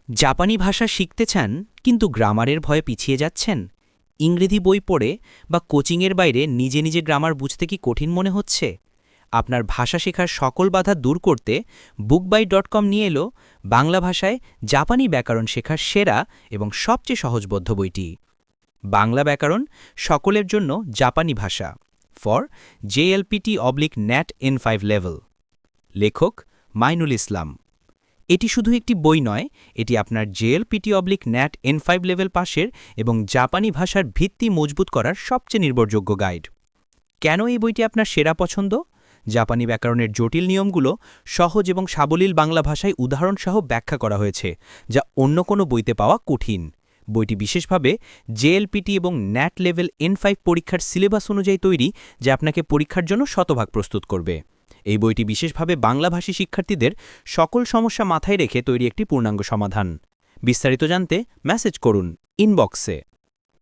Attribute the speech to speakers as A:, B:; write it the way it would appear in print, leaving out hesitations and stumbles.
A: জাপানি ভাষা শিখতে চান কিন্তু গ্রামারের ভয়ে পিছিয়ে যাচ্ছেন? ইংরেজি বই পড়ে বা কোচিংয়ের বাইরে নিজে নিজে গ্রামার বুঝতে কি কঠিন মনে হচ্ছে? আপনার ভাষা শেখার সকল বাধা দূর করতে bookby.com নিয়ে এলো বাংলা ভাষায় জাপানি ব্যাকরণ শেখার সেরা এবং সবচেয়ে সহজবোধ্য বইটি। বাংলা ব্যাকরণ সকলের জন্য জাপানি ভাষা ফর JLPT/NAT N5 লেভেল। লেখক মাইনুল ইসলাম। এটি শুধু একটি বই নয়, এটি আপনার JLPT/NAT N5 লেভেল পাশের এবং জাপানি ভাষার ভিত্তি মজবুত করার সবচেয়ে নির্ভরযোগ্য গাইড। কেন এই বইটি আপনার সেরা পছন্দ? জাপানি ব্যাকরণের জটিল নিয়মগুলো সহজ এবং সাবলীল বাংলা ভাষায় উদাহরণসহ ব্যাখ্যা করা হয়েছে, যা অন্য কোনো বইতে পাওয়া কঠিন। বইটি বিশেষভাবে JLPT এবং NAT লেভেল N5 পরীক্ষার সিলেবাস অনুযায়ী তৈরি, যা আপনাকে পরীক্ষার জন্য শতভাগ প্রস্তুত করবে। এই বইটি বিশেষভাবে বাংলাভাষী শিক্ষার্থীদের সকল সমস্যা মাথায় রেখে তৈরি একটি পূর্ণাঙ্গ সমাধান। বিস্তারিত জানতে মেসেজ করুন ইনবক্সে।